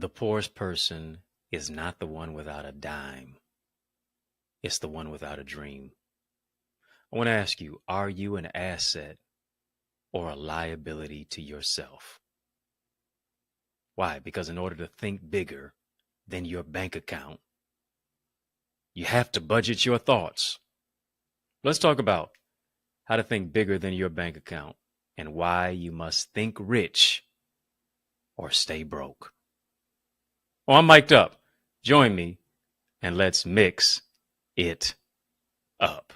The poorest person is not the one without a dime. It's the one without a dream. I want to ask you, are you an asset or a liability to yourself? Why? Because in order to think bigger than your bank account, you have to budget your thoughts. Let's talk about how to think bigger than your bank account and why you must think rich or stay broke. Oh, I'm mic'd up. Join me and let's mix it up.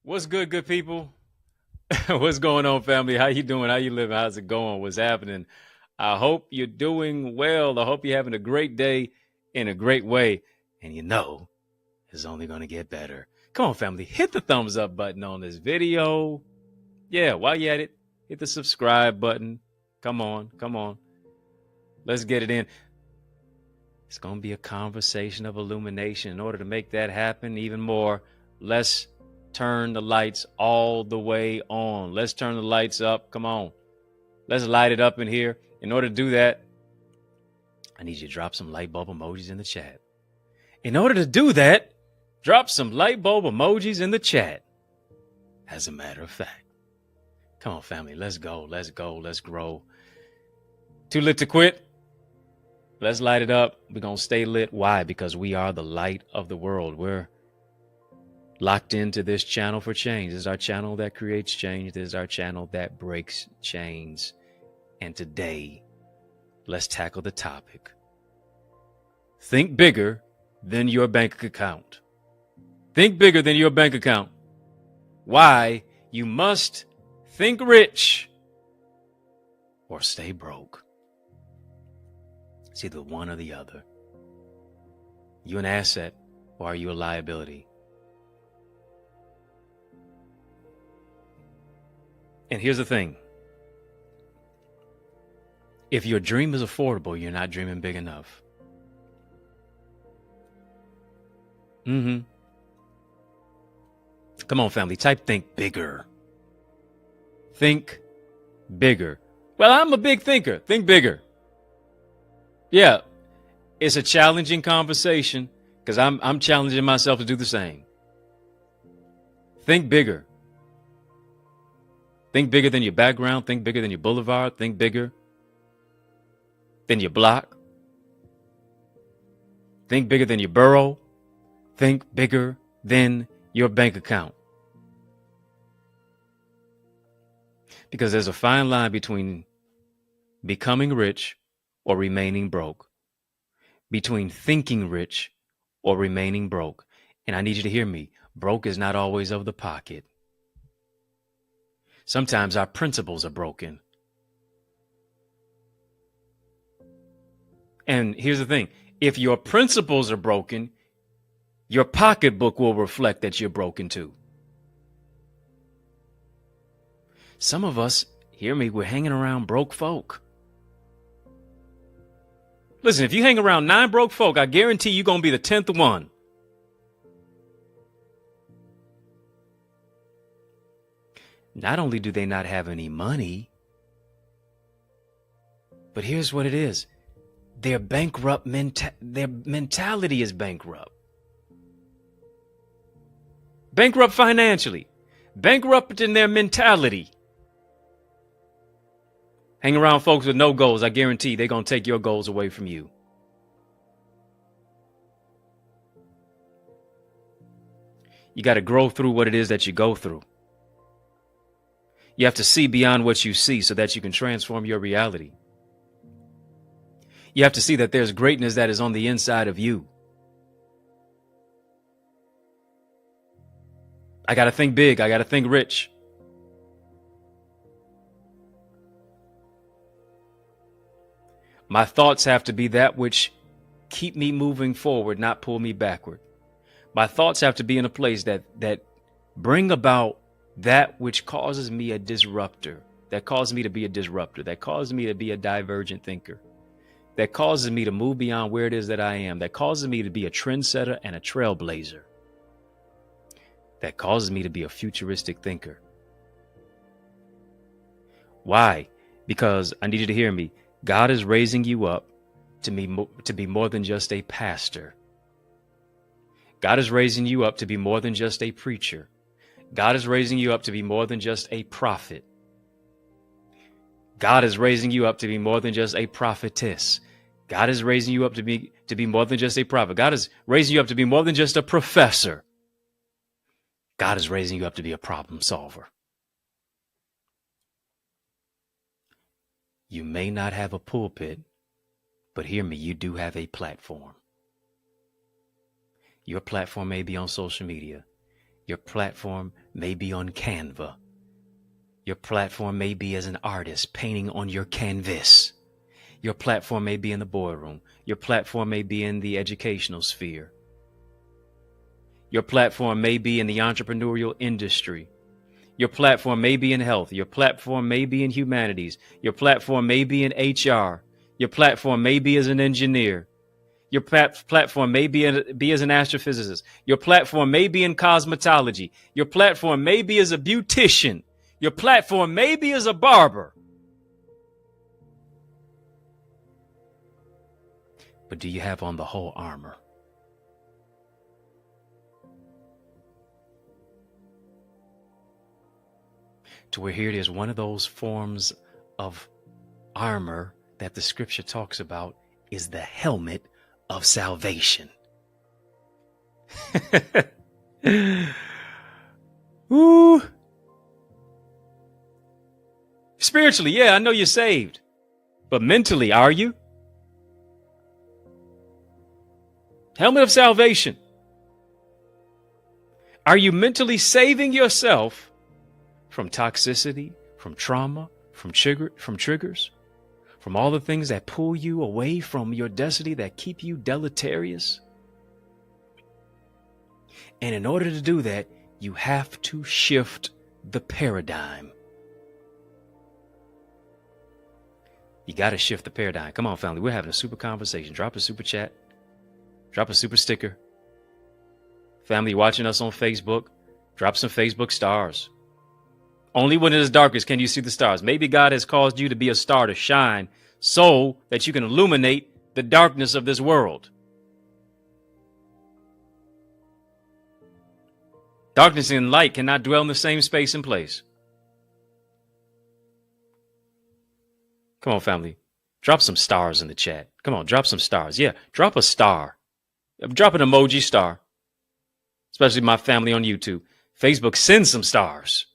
What's good people? What's going on, family? How you doing? How you living? How's it going? What's happening? I hope you're doing well. I hope you're having a great day in a great way. And you know, it's only going to get better. Come on, family. Hit the thumbs up button on this video. Yeah, while you're at it, hit the subscribe button. Come on. Let's get it in. It's going to be a conversation of illumination. In order to make that happen even more, let's turn the lights all the way on. Let's turn the lights up. Come on. Let's light it up in here. In order to do that, I need you to drop some light bulb emojis in the chat. In order to do that, drop some light bulb emojis in the chat. As a matter of fact, come on, family. Let's go. Let's grow. Too lit to quit. Let's light it up. We're going to stay lit. Why? Because we are the light of the world. We're locked into this channel for change. This is our channel that creates change. This is our channel that breaks chains. And today, let's tackle the topic. Think bigger than your bank account. Think bigger than your bank account. Why you must think rich or stay broke. It's either one or the other. You an asset or are you a liability? And here's the thing. If your dream is affordable, you're not dreaming big enough. Come on, family. Type think bigger. Think bigger. Well, I'm a big thinker. Think bigger. Yeah, it's a challenging conversation because I'm challenging myself to do the same. Think bigger. Think bigger than your background. Think bigger than your boulevard. Think bigger than your block. Think bigger than your borough. Think bigger than your bank account. Because there's a fine line between becoming rich or remaining broke. Between thinking rich or remaining broke. And I need you to hear me. Broke is not always of the pocket. Sometimes our principles are broken. And here's the thing. If your principles are broken, your pocketbook will reflect that you're broken too. Some of us, hear me, we're hanging around broke folk. Listen, if you hang around 9 broke folk, I guarantee you're going to be the 10th one. Not only do they not have any money, but here's what it is. Their bankrupt their mentality is bankrupt. Bankrupt financially. Bankrupt in their mentality. Hang around folks with no goals. I guarantee they're going to take your goals away from you. You got to grow through what it is that you go through. You have to see beyond what you see so that you can transform your reality. You have to see that there's greatness that is on the inside of you. I got to think big. I got to think rich. My thoughts have to be that which keep me moving forward, not pull me backward. My thoughts have to be in a place that bring about that which causes me a disruptor, that causes me to be a disruptor, that causes me to be a divergent thinker, that causes me to move beyond where it is that I am, that causes me to be a trendsetter and a trailblazer, that causes me to be a futuristic thinker. Why? Because I need you to hear me. God is raising you up to be more than just a pastor. God is raising you up to be more than just a preacher. God is raising you up to be more than just a prophet. God is raising you up to be more than just a prophetess. God is raising you up to be more than just a prophet. God is raising you up to be more than just a professor. God is raising you up to be a problem solver. You may not have a pulpit, but hear me, you do have a platform. Your platform may be on social media. Your platform may be on Canva. Your platform may be as an artist painting on your canvas. Your platform may be in the boardroom. Your platform may be in the educational sphere. Your platform may be in the entrepreneurial industry. Your platform may be in health. Your platform may be in humanities. Your platform may be in HR. Your platform may be as an engineer. Your platform may be as an astrophysicist. Your platform may be in cosmetology. Your platform may be as a beautician. Your platform may be as a barber. But do you have on the whole armor? To where here it is, one of those forms of armor that the scripture talks about is the helmet of salvation. Ooh. Spiritually, yeah, I know you're saved. But mentally, are you? Helmet of salvation. Are you mentally saving yourself from toxicity, from trauma, from triggers, from all the things that pull you away from your destiny, that keep you deleterious? And in order to do that, you have to shift the paradigm. You got to shift the paradigm. Come on, family. We're having a super conversation. Drop a super chat. Drop a super sticker. Family watching us on Facebook, drop some Facebook stars. Only when it is darkest can you see the stars. Maybe God has caused you to be a star to shine so that you can illuminate the darkness of this world. Darkness and light cannot dwell in the same space and place. Come on, family. Drop some stars in the chat. Come on, drop some stars. Yeah, drop a star. Drop an emoji star. Especially my family on YouTube. Facebook, send some stars.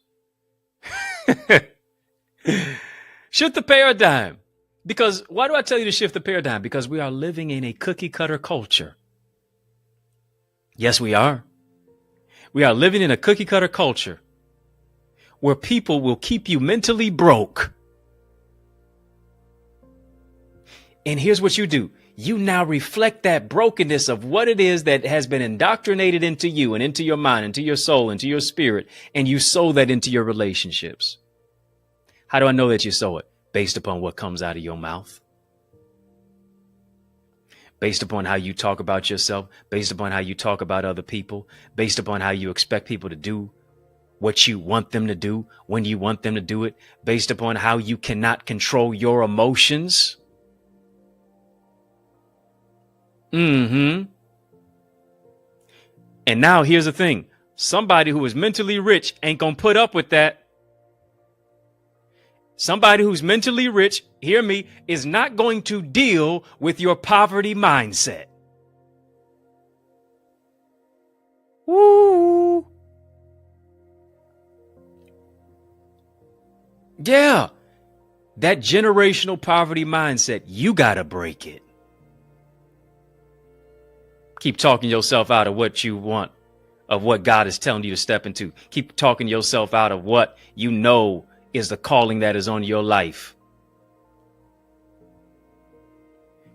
Shift the paradigm. Because why do I tell you to shift the paradigm? Because we are living in a cookie cutter culture. Yes, we are. We are living in a cookie cutter culture where people will keep you mentally broke. And here's what you do. You now reflect that brokenness of what it is that has been indoctrinated into you and into your mind, into your soul, into your spirit, and you sow that into your relationships. How do I know that you sow it? Based upon what comes out of your mouth. Based upon how you talk about yourself, based upon how you talk about other people, based upon how you expect people to do what you want them to do, when you want them to do it, based upon how you cannot control your emotions. And now here's the thing. Somebody who is mentally rich ain't gonna put up with that. Somebody who's mentally rich, hear me, is not going to deal with your poverty mindset. Woo! Yeah. That generational poverty mindset, you gotta break it. Keep talking yourself out of what you want, of what God is telling you to step into. Keep talking yourself out of what you know is the calling that is on your life.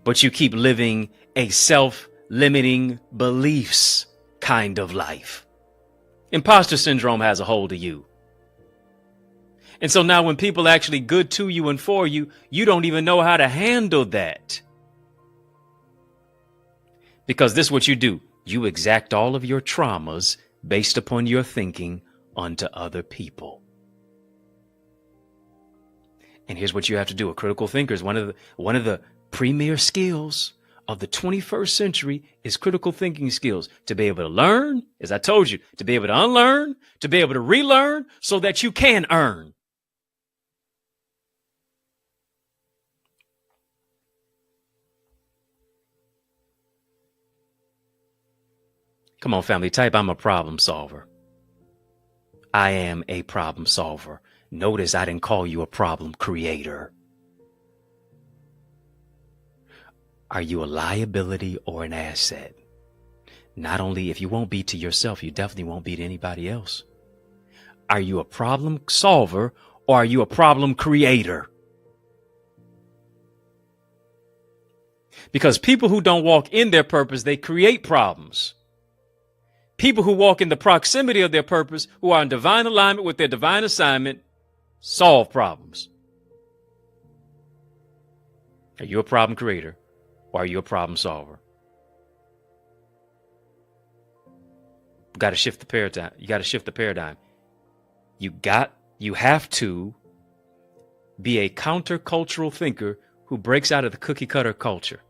But you keep living a self-limiting beliefs kind of life. Imposter syndrome has a hold of you. And so now when people are actually good to you and for you, you don't even know how to handle that. Because this is what you do. You exact all of your traumas based upon your thinking onto other people. And here's what you have to do. A critical thinker is one of the premier skills of the 21st century is critical thinking skills. To be able to learn, as I told you, to be able to unlearn, to be able to relearn so that you can earn. Come on, family, type I'm a problem solver. I am a problem solver. Notice I didn't call you a problem creator. Are you a liability or an asset? Not only if you won't be to yourself, you definitely won't be to anybody else. Are you a problem solver or are you a problem creator? Because people who don't walk in their purpose, they create problems. People who walk in the proximity of their purpose, who are in divine alignment with their divine assignment, solve problems. Are you a problem creator or are you a problem solver? You got to shift the paradigm. You got to shift the paradigm. You have to be a countercultural thinker who breaks out of the cookie cutter culture.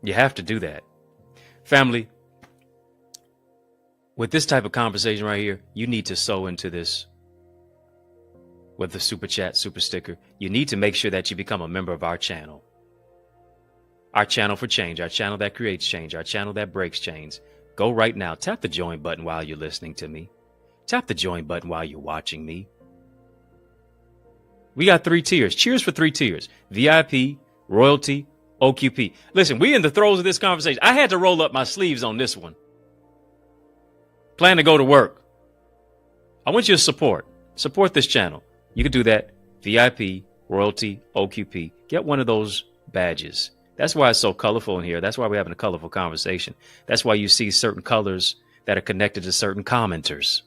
You have to do that. Family, with this type of conversation right here, you need to sow into this with the super chat, super sticker. You need to make sure that you become a member of our channel. Our channel for change, our channel that creates change, our channel that breaks chains. Go right now. Tap the join button while you're listening to me. Tap the join button while you're watching me. We got 3 tiers. Cheers for 3 tiers. VIP, royalty, OQP. Listen, we in the throes of this conversation. I had to roll up my sleeves on this one. Plan to go to work. I want you to support this channel. You can do that. VIP, royalty, OQP. Get one of those badges. That's why it's so colorful in here. That's why we're having a colorful conversation. That's why you see certain colors that are connected to certain commenters.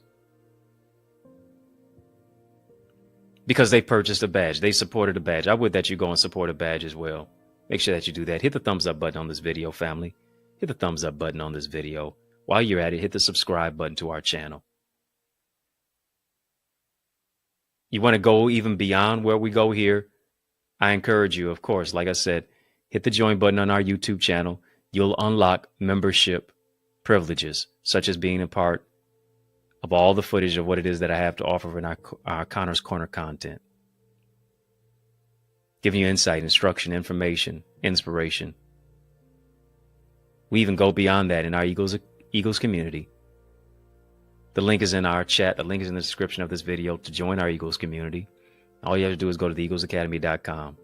Because they purchased a badge. They supported a badge. I would that you go and support a badge as well. Make sure that you do that. Hit the thumbs up button on this video, family. Hit the thumbs up button on this video. While you're at it, hit the subscribe button to our channel. You want to go even beyond where we go here? I encourage you, of course, like I said, hit the join button on our YouTube channel. You'll unlock membership privileges, such as being a part of all the footage of what it is that I have to offer in our Connor's Corner content. Giving you insight, instruction, information, inspiration. We even go beyond that in our Eagles community. The link is in our chat. The link is in the description of this video to join our Eagles community. All you have to do is go to theeaglesacademy.com.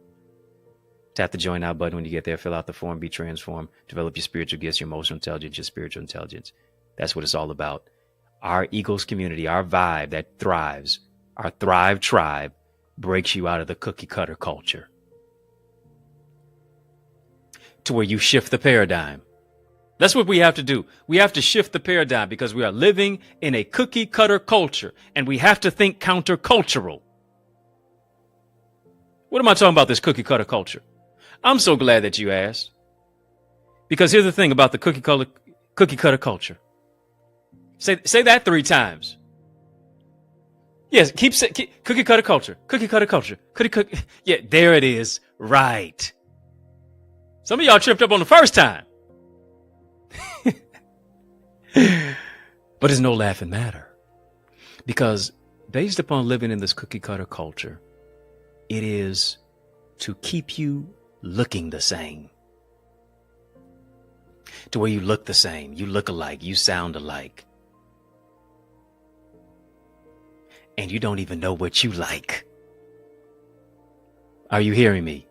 Tap the join now button when you get there. Fill out the form, be transformed, develop your spiritual gifts, your emotional intelligence, your spiritual intelligence. That's what it's all about. Our Eagles community, our vibe that thrives, our Thrive tribe, breaks you out of the cookie cutter culture to where you shift the paradigm. That's what we have to do. We have to shift the paradigm because we are living in a cookie cutter culture and we have to think countercultural. What am I talking about, this cookie cutter culture? I'm so glad that you asked. Because here's the thing about the cookie cutter culture. Say that 3 times. Yes, keep cookie cutter culture, cookie cutter culture, yeah, there it is. Right. Some of y'all tripped up on the first time. But it's no laughing matter. Because based upon living in this cookie cutter culture, it is to keep you looking the same. To where you look the same, you look alike, you sound alike. And you don't even know what you like. Are you hearing me?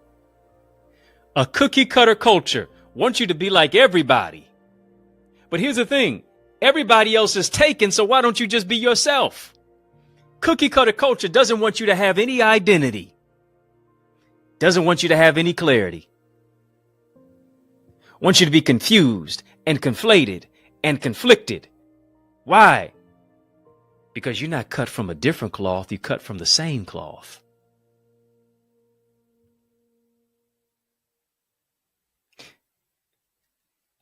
A cookie cutter culture wants you to be like everybody. But here's the thing. Everybody else is taken, so why don't you just be yourself? Cookie cutter culture doesn't want you to have any identity. Doesn't want you to have any clarity. Wants you to be confused and conflated and conflicted. Why? Because you're not cut from a different cloth, you're cut from the same cloth.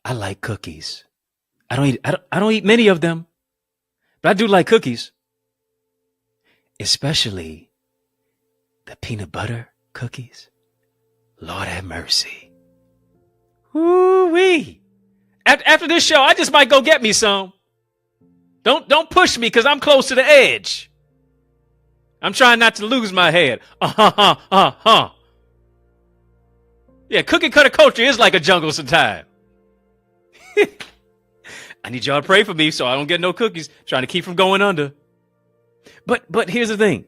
I like cookies. I don't eat many of them, but I do like cookies. Especially the peanut butter cookies. Lord have mercy. Woo-wee. After this show, I just might go get me some. Don't push me because I'm close to the edge. I'm trying not to lose my head. Yeah, cookie cutter culture is like a jungle sometimes. I need y'all to pray for me so I don't get no cookies. Trying to keep from going under. But here's the thing.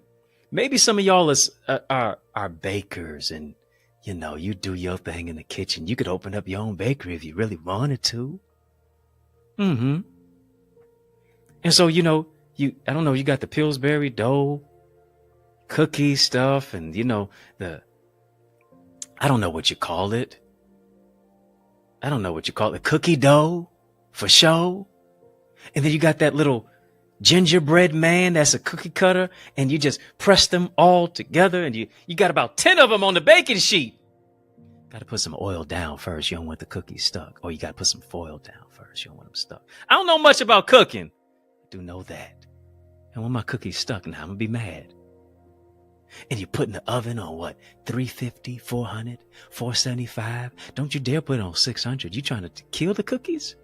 Maybe some of y'all are bakers and, you know, you do your thing in the kitchen. You could open up your own bakery if you really wanted to. Mm-hmm. And so, you know, I don't know, you got the Pillsbury dough, cookie stuff, and, you know, I don't know what you call it. Cookie dough for show. And then you got that little gingerbread man that's a cookie cutter, and you just press them all together, and you got about 10 of them on the baking sheet. Got to put some oil down first. You don't want the cookies stuck. Or you got to put some foil down first. You don't want them stuck. I don't know much about cooking. I do know that. And when my cookies stuck, now I'm going to be mad. And you put in the oven on what? 350, 400, 475. Don't you dare put it on 600. You trying to kill the cookies?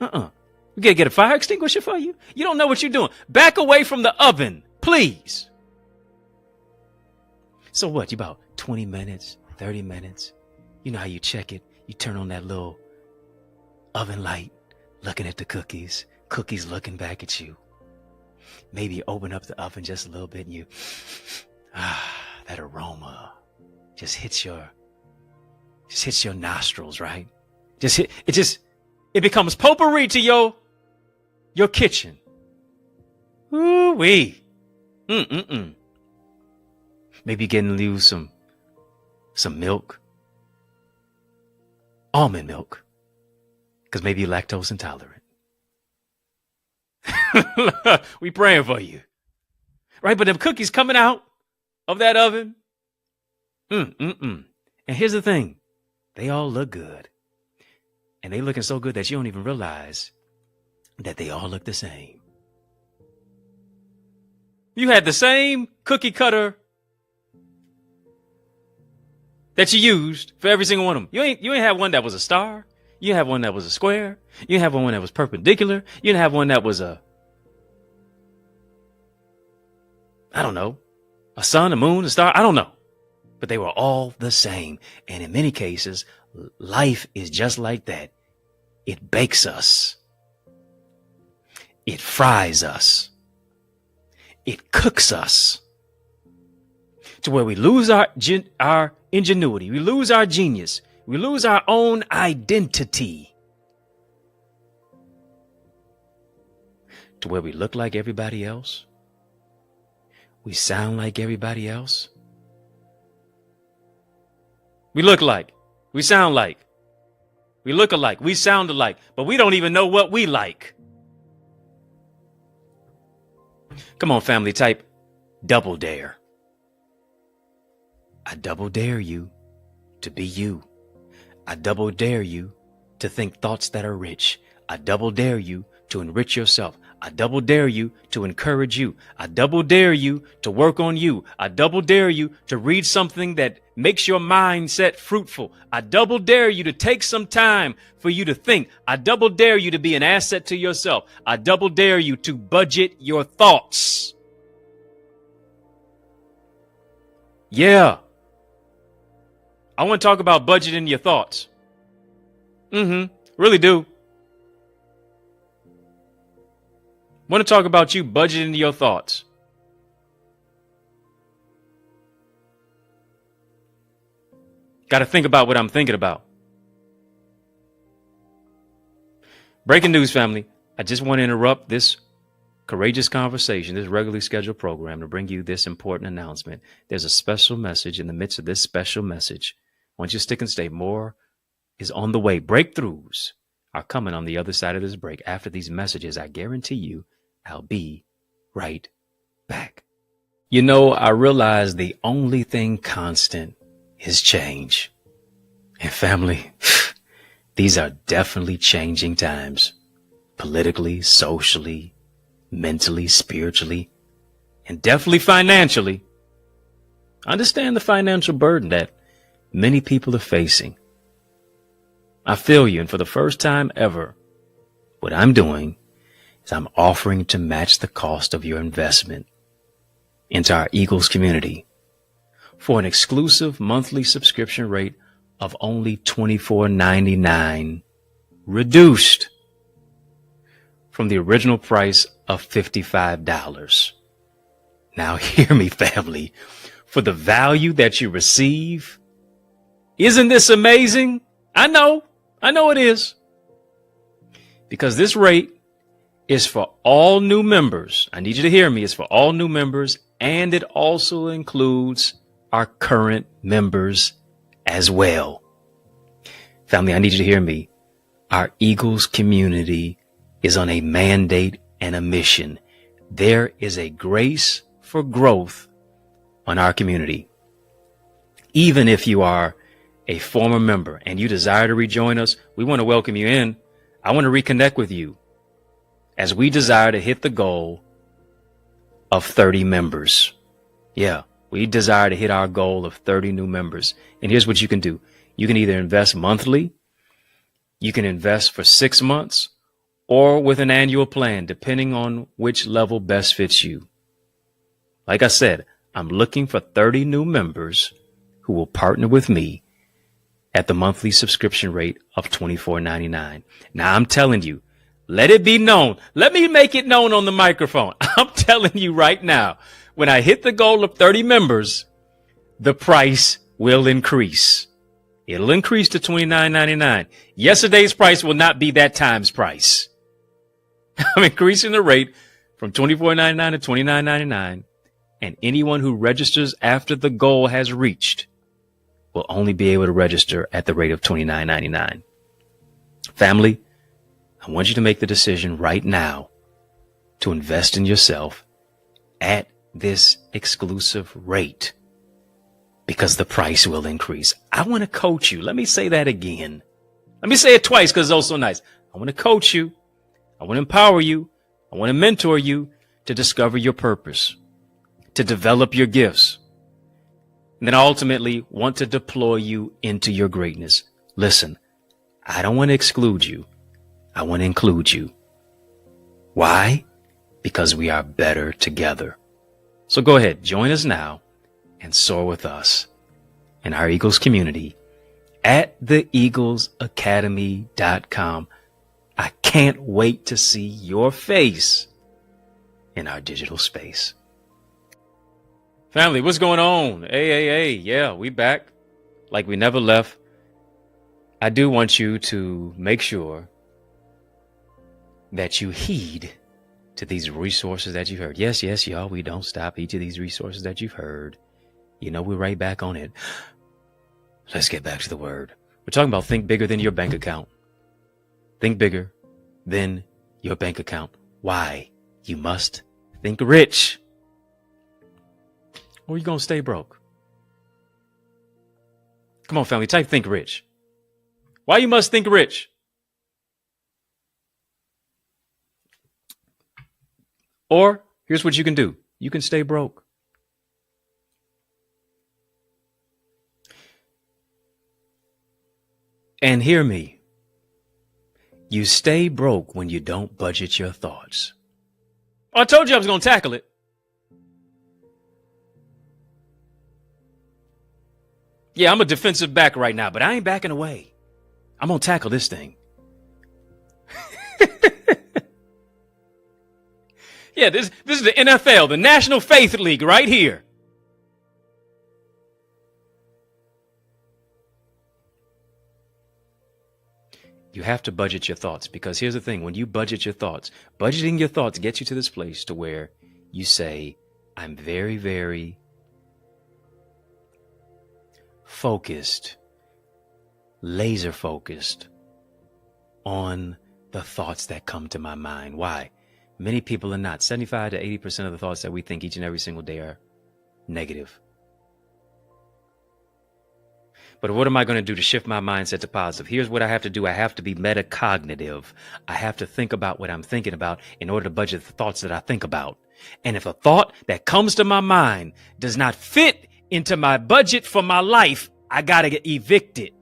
We got to get a fire extinguisher for you? You don't know what you're doing. Back away from the oven, please. So what? You about 20 minutes, 30 minutes. You know how you check it. You turn on that little oven light, looking at the cookies. Cookies looking back at you. Maybe you open up the oven just a little bit and that aroma just hits your nostrils, right? It becomes potpourri to your kitchen. Ooh-wee. Maybe you're getting to lose some milk. Almond milk. Because maybe you're lactose intolerant. We praying for you. Right? But them cookies coming out of that oven. And here's the thing. They all look good. And they looking so good that you don't even realize that they all look the same. You had the same cookie cutter that you used for every single one of them. You ain't have one that was a star. You didn't have one that was a square. You didn't have one that was perpendicular. You didn't have one that was a sun, a moon, a star. I don't know. But they were all the same. And in many cases, life is just like that. It bakes us. It fries us. It cooks us. To where we lose our ingenuity. We lose our genius. We lose our own identity. To where we look like everybody else. We sound like everybody else. We look like, we sound like, we look alike, we sound alike, but we don't even know what we like. Come on, family, type double dare. I double dare you to be you. I double dare you to think thoughts that are rich. I double dare you to enrich yourself. I double dare you to encourage you. I double dare you to work on you. I double dare you to read something that makes your mindset fruitful. I double dare you to take some time for you to think. I double dare you to be an asset to yourself. I double dare you to budget your thoughts. Yeah. I want to talk about budgeting your thoughts. Really do. Want to talk about you budgeting your thoughts. Got to think about what I'm thinking about. Breaking news, family. I just want to interrupt this courageous conversation, this regularly scheduled program, to bring you this important announcement. There's a special message in the midst of this special message. Once you stick and stay, more is on the way. Breakthroughs are coming on the other side of this break. After these messages, I guarantee you, I'll be right back. You know, I realize the only thing constant is change. And family, these are definitely changing times. Politically, socially, mentally, spiritually, and definitely financially. Understand the financial burden that many people are facing. I feel you, and for the first time ever, what I'm doing is I'm offering to match the cost of your investment into our Eagles community for an exclusive monthly subscription rate of only $24.99, reduced from the original price of $55. Now hear me, family. For the value that you receive, isn't this amazing? I know it is. Because this rate is for all new members. I need you to hear me. It's for all new members, and it also includes our current members as well. Family, I need you to hear me. Our Eagles community is on a mandate and a mission. There is a grace for growth on our community. Even if you are a former member and you desire to rejoin us, we want to welcome you in. I want to reconnect with you as we desire to hit the goal of 30 members. Yeah, we desire to hit our goal of 30 new members. And here's what you can do. You can either invest monthly, you can invest for 6 months, or with an annual plan, depending on which level best fits you. Like I said, I'm looking for 30 new members who will partner with me at the monthly subscription rate of $24.99. Now, I'm telling you, let it be known. Let me make it known on the microphone. I'm telling you right now, when I hit the goal of 30 members, the price will increase. It'll increase to $29.99. Yesterday's price will not be that time's price. I'm increasing the rate from $24.99 to $29.99, and anyone who registers after the goal has reached will only be able to register at the rate of $29.99. Family, I want you to make the decision right now to invest in yourself at this exclusive rate, because the price will increase. I want to coach you. Let me say that again. Let me say it twice because it's also nice. I want to coach you. I want to empower you. I want to mentor you to discover your purpose, to develop your gifts, and then ultimately want to deploy you into your greatness. Listen, I don't want to exclude you. I want to include you. Why? Because we are better together. So go ahead, join us now and soar with us in our Eagles community at theeaglesacademy.com. I can't wait to see your face in our digital space. Family, what's going on? Hey, yeah, we back like we never left. I do want you to make sure that you heed to these resources that you've heard. Yes, y'all, we don't stop each of these resources that you've heard. You know, we're right back on it. Let's get back to the word. We're talking about think bigger than your bank account. Think bigger than your bank account. Why? You must think rich, or you're going to stay broke. Come on, family, type think rich. Why you must think rich? Or here's what you can do. You can stay broke. And hear me. You stay broke when you don't budget your thoughts. I told you I was going to tackle it. Yeah, I'm a defensive back right now, but I ain't backing away. I'm going to tackle this thing. Yeah, this is the NFL, the National Faith League right here. You have to budget your thoughts, because here's the thing. When you budget your thoughts, budgeting your thoughts gets you to this place to where you say, I'm very, very focused, laser focused on the thoughts that come to my mind. Why? Many people are not. 75 to 80% of the thoughts that we think each and every single day are negative. But what am I going to do to shift my mindset to positive? Here's what I have to do. I have to be metacognitive. I have to think about what I'm thinking about in order to budget the thoughts that I think about. And if a thought that comes to my mind does not fit into my budget for my life, I got to get evicted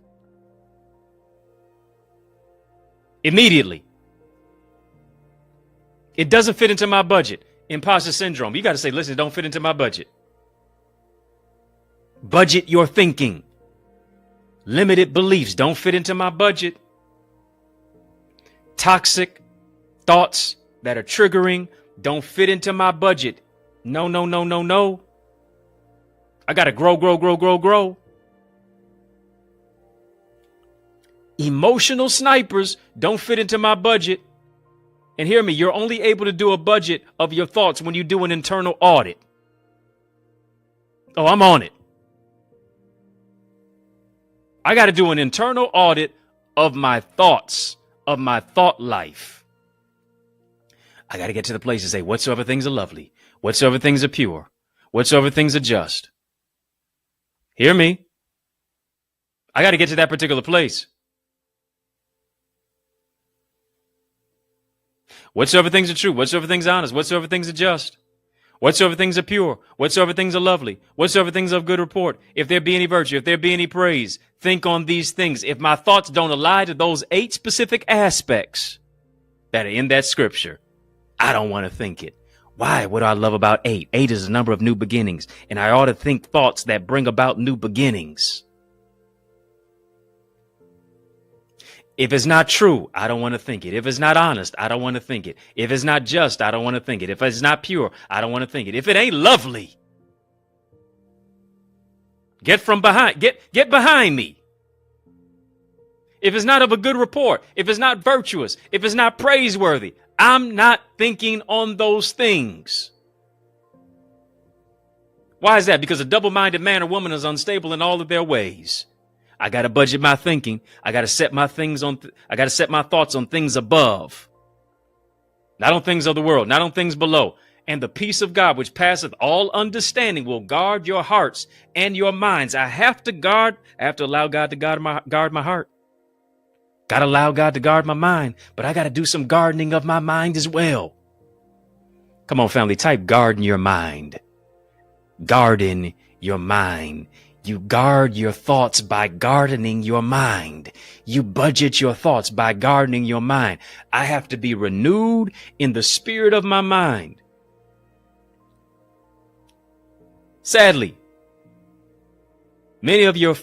immediately. It doesn't fit into my budget. Imposter syndrome. You got to say, listen, it don't fit into my budget. Budget your thinking. Limited beliefs don't fit into my budget. Toxic thoughts that are triggering don't fit into my budget. No, no, no, no, no. I got to grow, grow, grow, grow, grow. Emotional snipers don't fit into my budget. And hear me, you're only able to do a budget of your thoughts when you do an internal audit. Oh, I'm on it. I got to do an internal audit of my thoughts, of my thought life. I got to get to the place to say, whatsoever things are lovely, whatsoever things are pure, whatsoever things are just. Hear me? I got to get to that particular place. Whatsoever things are true, whatsoever things are honest, whatsoever things are just, whatsoever things are pure, whatsoever things are lovely, whatsoever things are of good report, if there be any virtue, if there be any praise, think on these things. If my thoughts don't align to those 8 specific aspects that are in that scripture, I don't want to think it. Why? What do I love about 8? 8 is the number of new beginnings, and I ought to think thoughts that bring about new beginnings. If it's not true, I don't want to think it. If it's not honest, I don't want to think it. If it's not just, I don't want to think it. If it's not pure, I don't want to think it. If it ain't lovely, get behind me. If it's not of a good report, if it's not virtuous, if it's not praiseworthy, I'm not thinking on those things. Why is that? Because a double-minded man or woman is unstable in all of their ways. I got to budget my thinking. I got to set my I got to set my thoughts on things above, not on things of the world, not on things below. And the peace of God, which passeth all understanding, will guard your hearts and your minds. I have to allow God to guard my heart. Got to allow God to guard my mind, but I got to do some gardening of my mind as well. Come on, family, type garden your mind. Garden your mind. You guard your thoughts by gardening your mind. You budget your thoughts by gardening your mind. I have to be renewed in the spirit of my mind. Sadly, many of our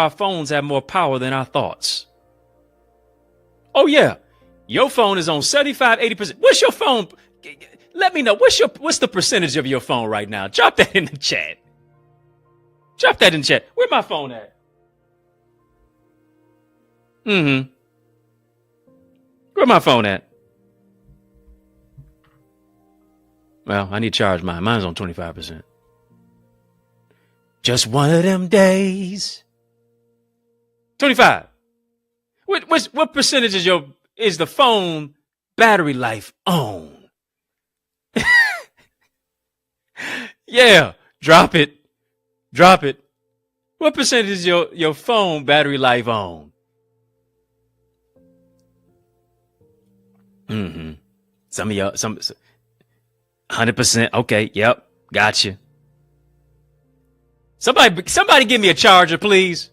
phones have more power than our thoughts. Oh yeah, your phone is on 75, 80%. What's your phone? Let me know. What's the percentage of your phone right now? Drop that in the chat. Drop that in the chat. Where my phone at? Where my phone at? Well, I need to charge mine. Mine's on 25%. Just one of them days. 25. What percentage is the phone battery life on? Yeah, drop it. Drop it. What percentage is your phone battery life on? Some of y'all, 100%. Okay, yep, gotcha. Somebody give me a charger, please.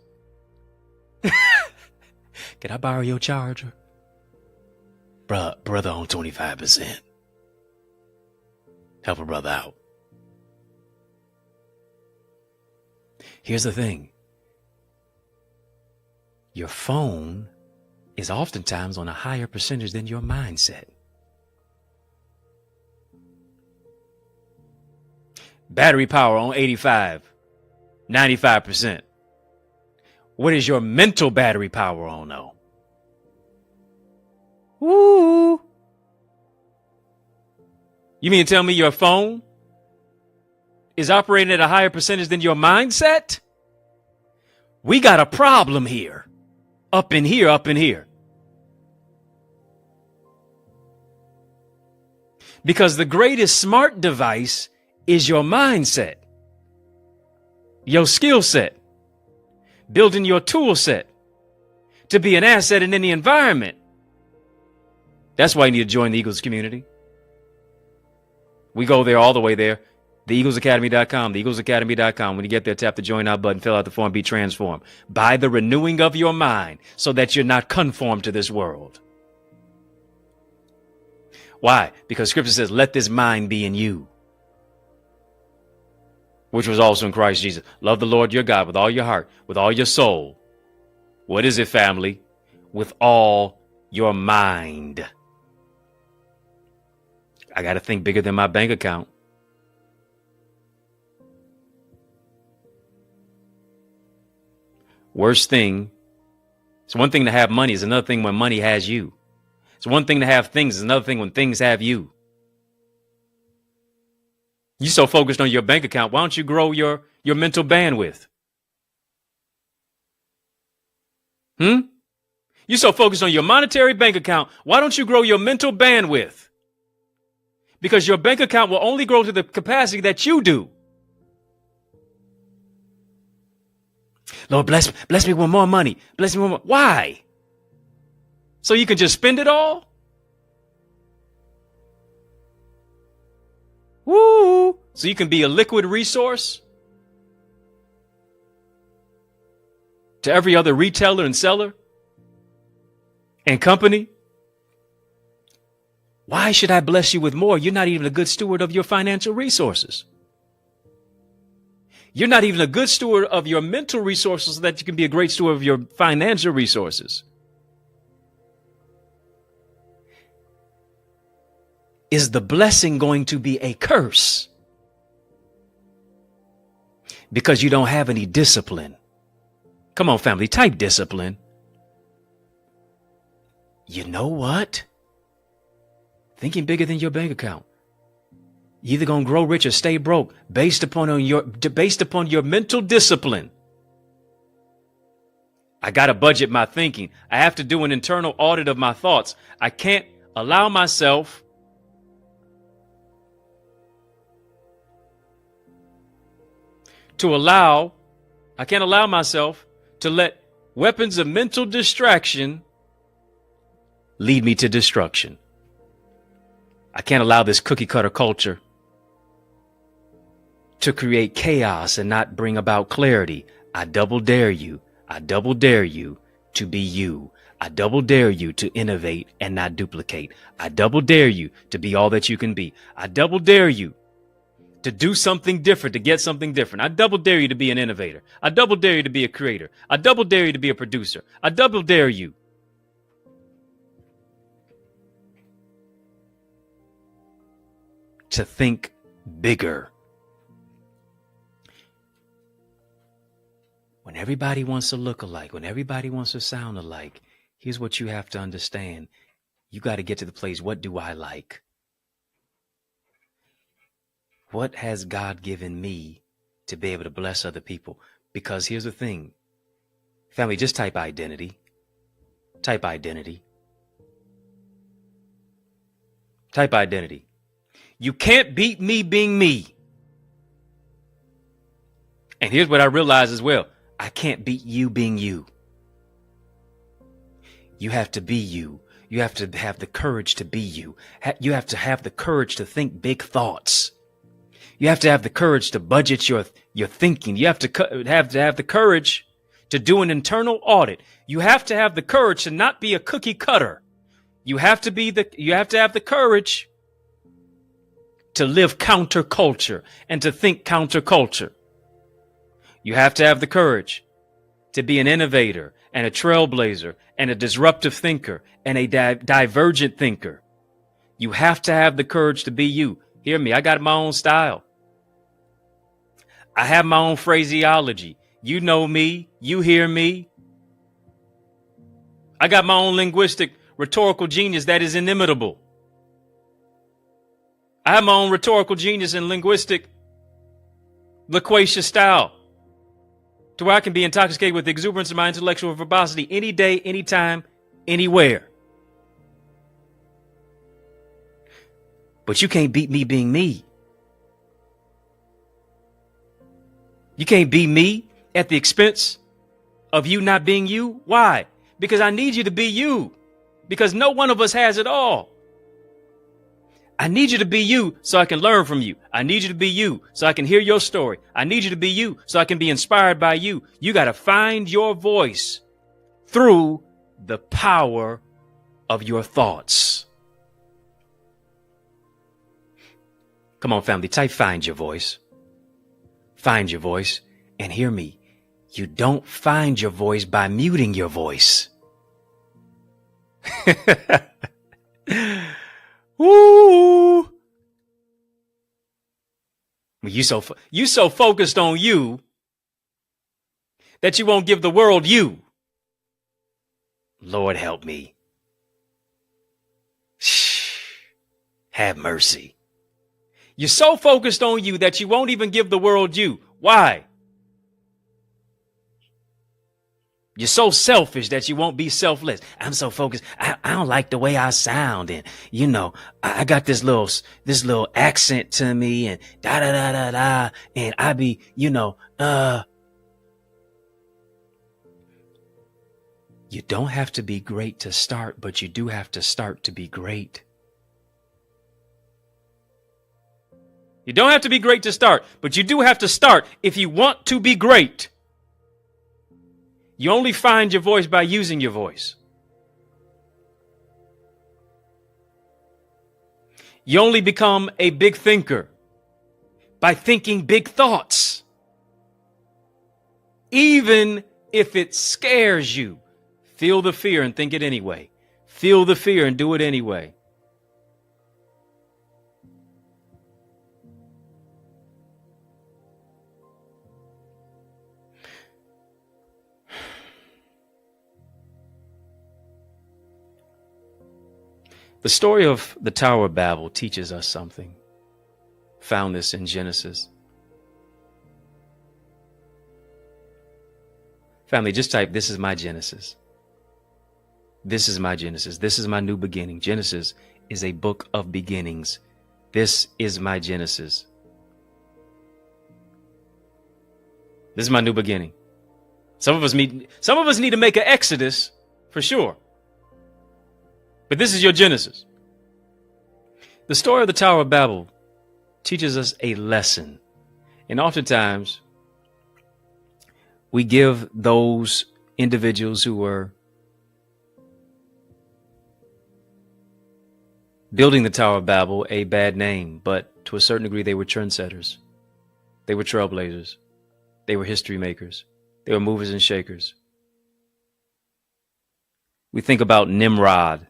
Can I borrow your charger? Brother on 25%. Help a brother out. Here's the thing. Your phone is oftentimes on a higher percentage than your mindset. Battery power on 85, 95%. What is your mental battery power on though? Woo! You mean to tell me your phone is operating at a higher percentage than your mindset? We got a problem here. Up in here, up in here. Because the greatest smart device is your mindset, your skill set, building your tool set to be an asset in any environment. That's why you need to join the Eagles community. We go there all the way there. TheEaglesAcademy.com, TheEaglesAcademy.com. When you get there, tap the join now button, fill out the form, be transformed by the renewing of your mind so that you're not conformed to this world. Why? Because scripture says, let this mind be in you, which was also in Christ Jesus. Love the Lord your God with all your heart, with all your soul. What is it, family? With all your mind. I got to think bigger than my bank account. Worst thing, it's one thing to have money, it's another thing when money has you. It's one thing to have things, it's another thing when things have you. You're so focused on your bank account, why don't you grow your mental bandwidth? You're so focused on your monetary bank account, why don't you grow your mental bandwidth? Because your bank account will only grow to the capacity that you do. Lord, bless me with more money. Bless me with more. Why? So you can just spend it all? Woo! So you can be a liquid resource to every other retailer and seller and company? Why should I bless you with more? You're not even a good steward of your financial resources. You're not even a good steward of your mental resources so that you can be a great steward of your financial resources. Is the blessing going to be a curse? Because you don't have any discipline. Come on, family, type discipline. You know what? Thinking bigger than your bank account. You're either going to grow rich or stay broke based upon your mental discipline. I got to budget my thinking. I have to do an internal audit of my thoughts. I can't allow myself to let weapons of mental distraction lead me to destruction. I can't allow this cookie cutter culture to create chaos and not bring about clarity. I double dare you. I double dare you to be you. I double dare you to innovate and not duplicate. I double dare you to be all that you can be. I double dare you to do something different, to get something different. I double dare you to be an innovator. I double dare you to be a creator. I double dare you to be a producer. I double dare you to think bigger. When everybody wants to look alike, when everybody wants to sound alike, here's what you have to understand. You got to get to the place, what do I like? What has God given me to be able to bless other people? Because here's the thing. Family, just type identity. Type identity. Type identity. You can't beat me being me. And here's what I realize as well. I can't beat you being you. You have to be you. You have to have the courage to be you. You have to have the courage to think big thoughts. You have to have the courage to budget your thinking. You have to have the courage to do an internal audit. You have to have the courage to not be a cookie cutter. You have to have the courage to live counterculture and to think counterculture. You have to have the courage to be an innovator and a trailblazer and a disruptive thinker and a divergent thinker. You have to have the courage to be you. Hear me. I got my own style. I have my own phraseology. You know me. You hear me. I got my own linguistic rhetorical genius that is inimitable. I have my own rhetorical genius and linguistic loquacious style to where I can be intoxicated with the exuberance of my intellectual verbosity any day, anytime, anywhere. But you can't beat me being me. You can't beat me at the expense of you not being you. Why? Because I need you to be you. Because no one of us has it all. I need you to be you so I can learn from you. I need you to be you so I can hear your story. I need you to be you so I can be inspired by you. You got to find your voice through the power of your thoughts. Come on, family, type find your voice. Find your voice and hear me. You don't find your voice by muting your voice. Woo! You so focused on you that you won't give the world you. Lord help me. Have mercy. You're so focused on you that you won't even give the world you. Why? You're so selfish that you won't be selfless. I'm so focused. I don't like the way I sound. And, you know, I got this little accent to me and da da da da da. And I be, you don't have to be great to start, but you do have to start to be great. You don't have to be great to start, but you do have to start if you want to be great. You only find your voice by using your voice. You only become a big thinker by thinking big thoughts. Even if it scares you, feel the fear and think it anyway. Feel the fear and do it anyway. The story of the Tower of Babel teaches us something. Found this in Genesis. Family, just type, this is my Genesis. This is my Genesis. This is my new beginning. Genesis is a book of beginnings. This is my Genesis. This is my new beginning. Some of us need to make an exodus for sure. But this is your Genesis. The story of the Tower of Babel teaches us a lesson. And oftentimes, we give those individuals who were building the Tower of Babel a bad name. But to a certain degree, they were trendsetters. They were trailblazers. They were history makers. They were movers and shakers. We think about Nimrod,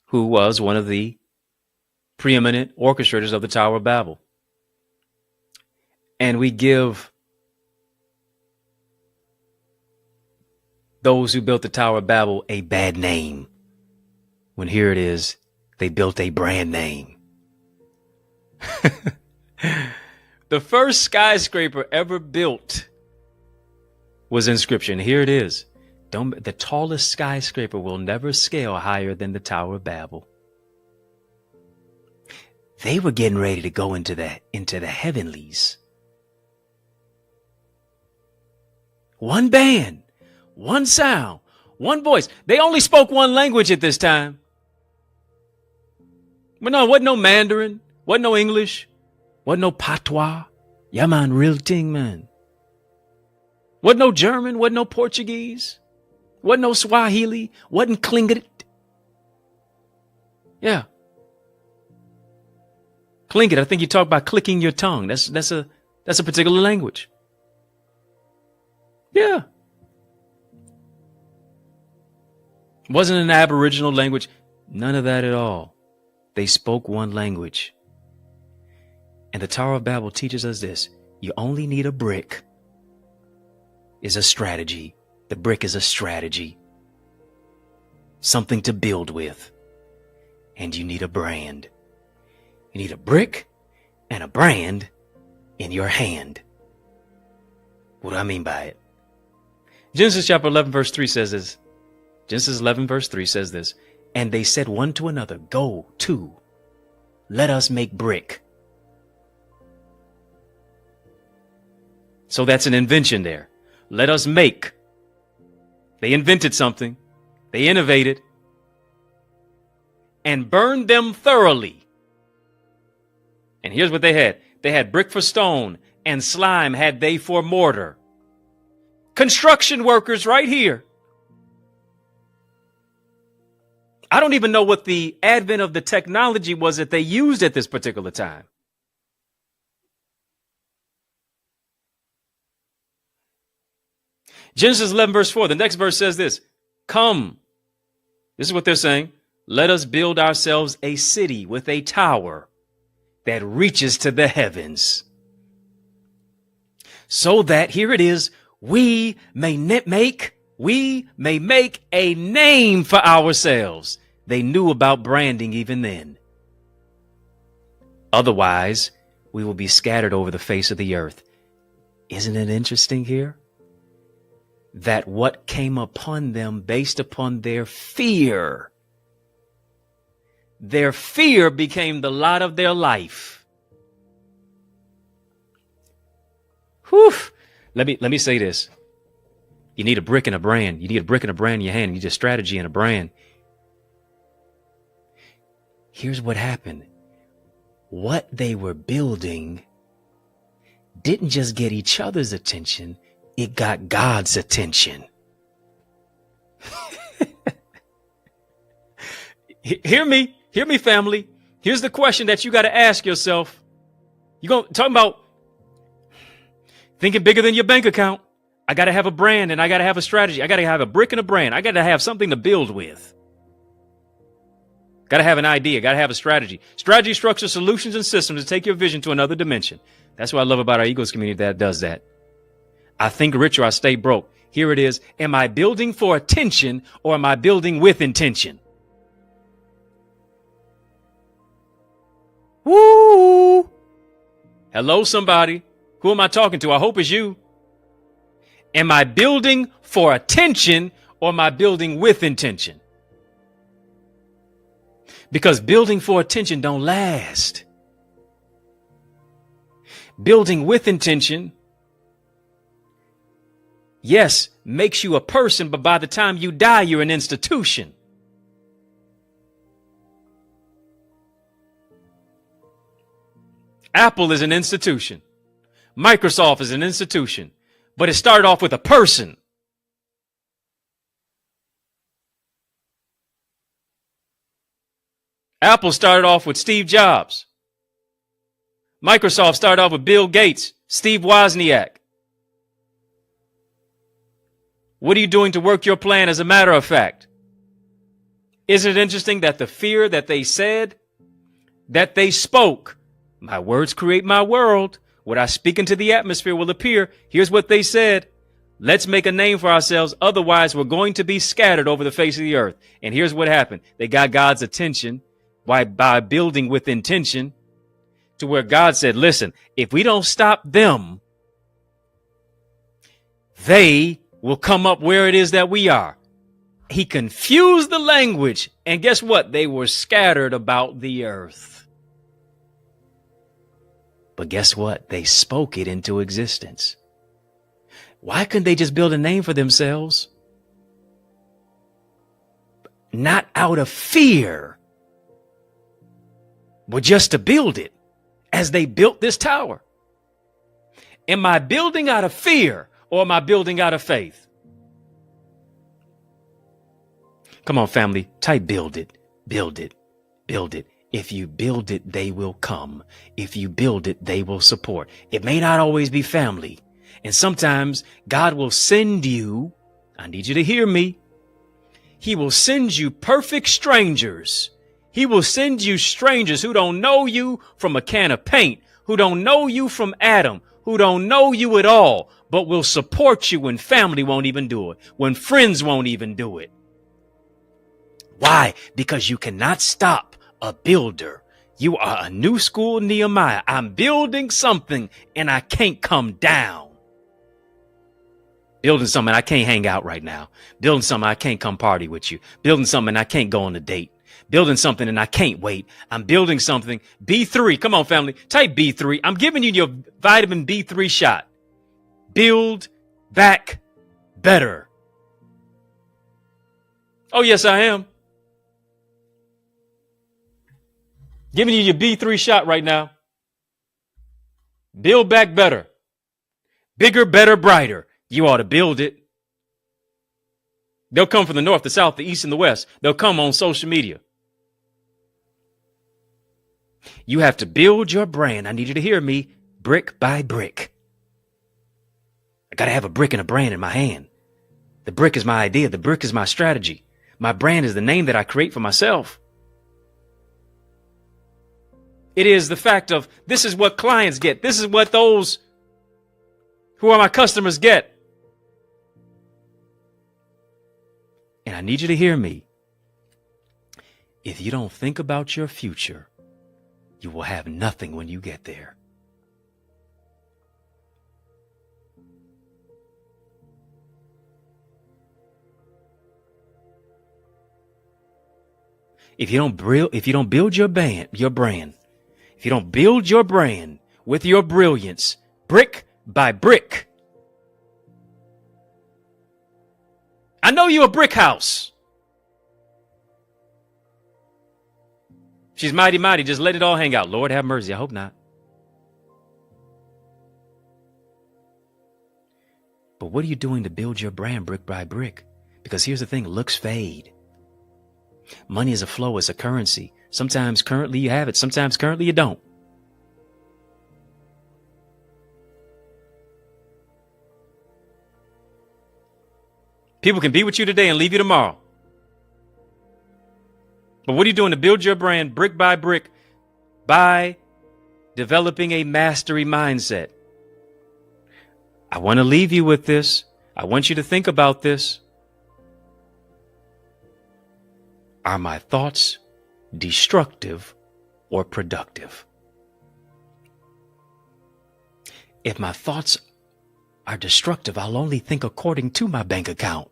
who was one of the preeminent orchestrators of the Tower of Babel. And we give those who built the Tower of Babel a bad name, when here it is, they built a brand name. The first skyscraper ever built was in Scripture. And here it is. The tallest skyscraper will never scale higher than the Tower of Babel. They were getting ready to go into the heavenlies. One band, one sound, one voice. They only spoke one language at this time. But no, wasn't no Mandarin, wasn't no English, wasn't no patois. Yeah, man, real thing, man. Wasn't no German, wasn't no Portuguese. Wasn't no Swahili, wasn't Tlingit. Yeah. Tlingit, I think you talk about clicking your tongue. That's a particular language. Yeah. Wasn't an Aboriginal language. None of that at all. They spoke one language. And the Tower of Babel teaches us this. You only need a brick. Is a strategy. The brick is a strategy. something to build with, and you need a brand. You need a brick and a brand in your hand. What do I mean by it? Genesis chapter 11 verse 3 says this. Genesis 11 verse 3 says this. And they said one to another, go to, let us make brick. So that's an invention there. Let us make. They invented something. They innovated. And burned them thoroughly. And here's what they had. They had brick for stone, and slime had they for mortar. Construction workers right here. I don't even know what the advent of the technology was that they used at this particular time. Genesis 11 verse 4, the next verse says this. Come, this is what they're saying. Let us build ourselves a city with a tower that reaches to the heavens. So that, here it is, we may make a name for ourselves. They knew about branding even then. Otherwise, we will be scattered over the face of the earth. Isn't it interesting here? That what came upon them based upon their fear became the lot of their life. Whew. Let me say this. You need a brick and a brand. You need a brick and a brand in your hand. You need a strategy and a brand. Here's what happened. What they were building didn't just get each other's attention. It got God's attention. Hear me, family. Here's the question that you got to ask yourself. You're talking about thinking bigger than your bank account. I got to have a brand and I got to have a strategy. I got to have a brick and a brand. I got to have something to build with. Got to have an idea. Got to have a strategy. Strategy, structure, solutions, and systems to take your vision to another dimension. That's what I love about our Eagles community that does that. I think rich or I stay broke. Here it is. Am I building for attention or am I building with intention? Woo! Hello, somebody. Who am I talking to? I hope it's you. Am I building for attention or am I building with intention? Because building for attention don't last. Building with intention, yes, makes you a person, but by the time you die, you're an institution. Apple is an institution. Microsoft is an institution, but it started off with a person. Apple started off with Steve Jobs. Microsoft started off with Bill Gates, Steve Wozniak. What are you doing to work your plan as a matter of fact? Isn't it interesting that the fear that they said, that they spoke, my words create my world. What I speak into the atmosphere will appear. Here's what they said. Let's make a name for ourselves. Otherwise, we're going to be scattered over the face of the earth. And here's what happened. They got God's attention by building with intention to where God said, listen, if we don't stop them, they will come up where it is that we are. He confused the language. And guess what? They were scattered about the earth. But guess what? They spoke it into existence. Why couldn't they just build a name for themselves? Not out of fear, but just to build it as they built this tower. Am I building out of fear or am I building out of faith? Come on, family, type build it, build it, build it. If you build it, they will come. If you build it, they will support. It may not always be family. And sometimes God will send you, I need you to hear me. He will send you perfect strangers. He will send you strangers who don't know you from a can of paint, who don't know you from Adam, who don't know you at all, but will support you when family won't even do it, when friends won't even do it. Why? Because you cannot stop a builder. You are a new school Nehemiah. I'm building something and I can't come down. Building something I can't hang out right now. Building something I can't come party with you. Building something I can't go on a date. Building something and I can't wait. I'm building something. B3. Come on, family. Type B3. I'm giving you your vitamin B3 shot. Build back better. Oh, yes, I am. Giving you your B3 shot right now. Build back better. Bigger, better, brighter. You ought to build it. They'll come from the north, the south, the east, and the west. They'll come on social media. You have to build your brand. I need you to hear me. Brick by brick. I got to have a brick and a brand in my hand. The brick is my idea. The brick is my strategy. My brand is the name that I create for myself. It is the fact of this is what clients get. This is what those who are my customers get. And I need you to hear me. If you don't think about your future, you will have nothing when you get there. If you don't build your brand, if you don't build your brand with your brilliance, brick by brick. I know you're a brick house. She's mighty, mighty. Just let it all hang out. Lord have mercy. I hope not. But what are you doing to build your brand brick by brick? Because here's the thing, looks fade. Money is a flow, it's a currency. Sometimes currently you have it, sometimes currently you don't. People can be with you today and leave you tomorrow. But what are you doing to build your brand brick by brick? By developing a mastery mindset. I want to leave you with this. I want you to think about this. Are my thoughts destructive or productive? If my thoughts are destructive, I'll only think according to my bank account.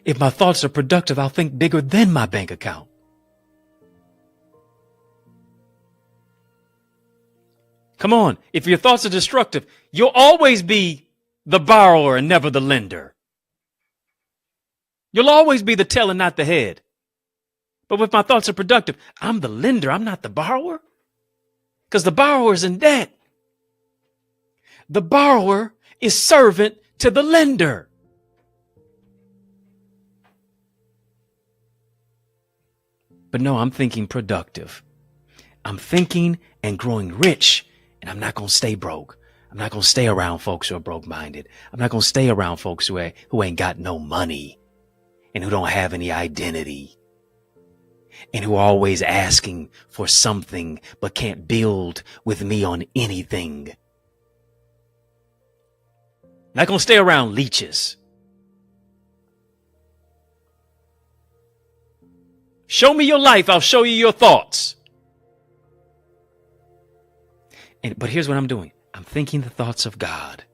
If my thoughts are productive, I'll think bigger than my bank account. Come on. If your thoughts are destructive, you'll always be the borrower and never the lender. You'll always be the tail and not the head. But if my thoughts are productive, I'm the lender. I'm not the borrower. Because the borrower is in debt. The borrower is servant to the lender. But no, I'm thinking productive. I'm thinking and growing rich, and I'm not going to stay broke. I'm not going to stay around folks who are broke-minded. I'm not going to stay around folks who ain't got no money and who don't have any identity and who are always asking for something but can't build with me on anything. Not going to stay around leeches. Show me your life, I'll show you your thoughts. But here's what I'm doing. I'm thinking the thoughts of God.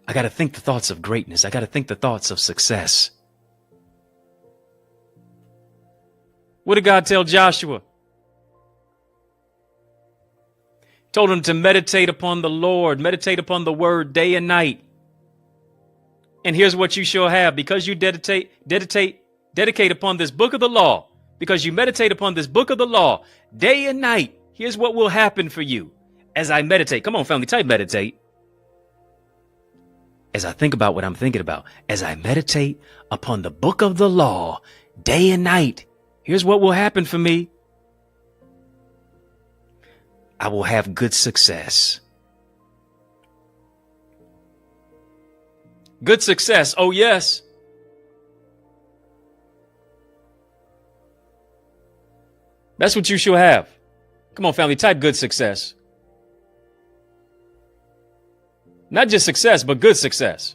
I got to think the thoughts of greatness. I got to think the thoughts of success. What did God tell Joshua? Told him to meditate upon the Lord, meditate upon the word day and night. And here's what you shall have. Because you dedicate upon this book of the law, because you meditate upon this book of the law day and night, here's what will happen for you as I meditate. Come on, family, type meditate. As I think about what I'm thinking about, as I meditate upon the book of the law day and night, here's what will happen for me. I will have good success. Good success. Oh, yes. That's what you shall have. Come on, family, type good success. Not just success, but good success.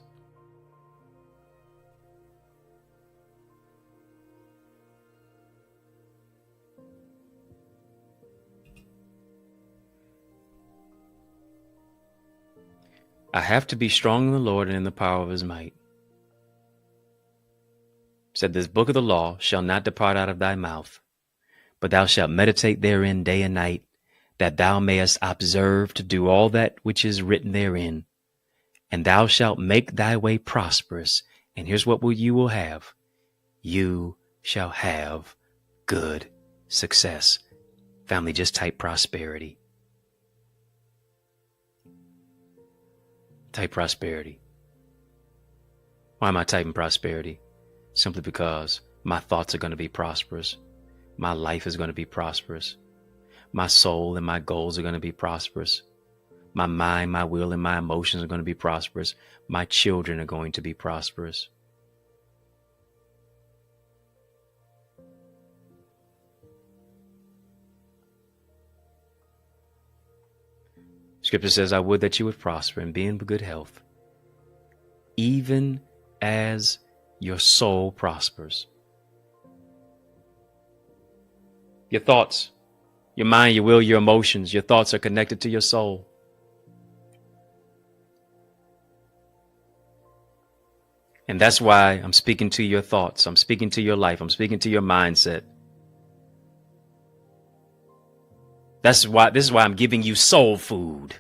I have to be strong in the Lord and in the power of his might. Said, this book of the law shall not depart out of thy mouth, but thou shalt meditate therein day and night, that thou mayest observe to do all that which is written therein. And thou shalt make thy way prosperous. And here's what you will have. You shall have good success. Family, just type prosperity. Type prosperity. Why am I typing prosperity? Simply because my thoughts are going to be prosperous. My life is going to be prosperous. My soul and my goals are going to be prosperous. My mind, my will, and my emotions are going to be prosperous. My children are going to be prosperous. Scripture says, I would that you would prosper and be in good health, even as your soul prospers. Your thoughts, your mind, your will, your emotions, your thoughts are connected to your soul. And that's why I'm speaking to your thoughts. I'm speaking to your life. I'm speaking to your mindset. This is why I'm giving you soul food.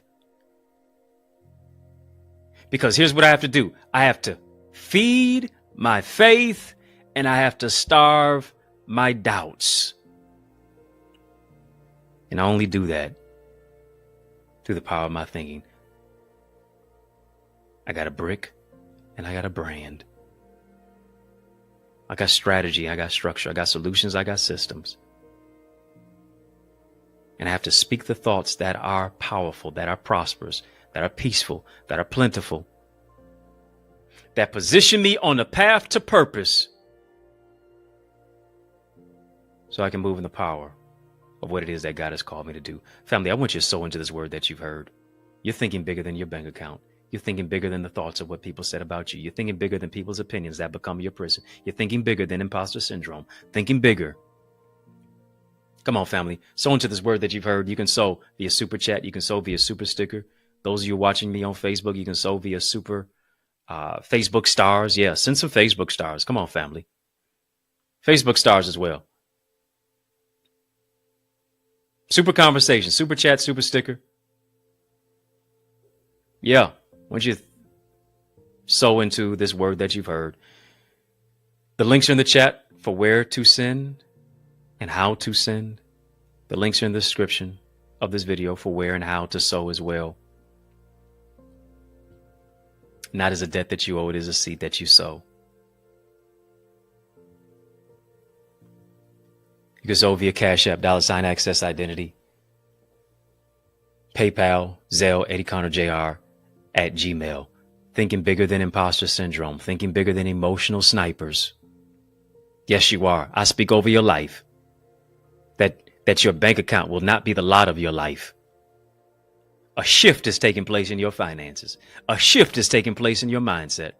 Because here's what I have to do. I have to feed my faith and I have to starve my doubts. And I only do that through the power of my thinking. I got a brick and I got a brand. I got strategy, I got structure, I got solutions, I got systems. And I have to speak the thoughts that are powerful, that are prosperous, that are peaceful, that are plentiful, that position me on the path to purpose so I can move in the power of what it is that God has called me to do. Family, I want you to sow into this word that you've heard. You're thinking bigger than your bank account. You're thinking bigger than the thoughts of what people said about you. You're thinking bigger than people's opinions that become your prison. You're thinking bigger than imposter syndrome. Thinking bigger. Come on, family. Sow into this word that you've heard. You can sow via super chat. You can sow via super sticker. Those of you watching me on Facebook, you can sow via super Facebook stars. Yeah, send some Facebook stars. Come on, family. Facebook stars as well. Super conversation, super chat, super sticker. Yeah, once you sow into this word that you've heard. The links are in the chat for where to send and how to send. The links are in the description of this video for where and how to sow as well. Not as a debt that you owe, it is a seed that you sow. You can sow via Cash App, $ Access Identity, PayPal, Zelle, EddieConnorJr @gmail. Thinking bigger than imposter syndrome, thinking bigger than emotional snipers. Yes, you are. I speak over your life. That your bank account will not be the lot of your life. A shift is taking place in your finances. A shift is taking place in your mindset.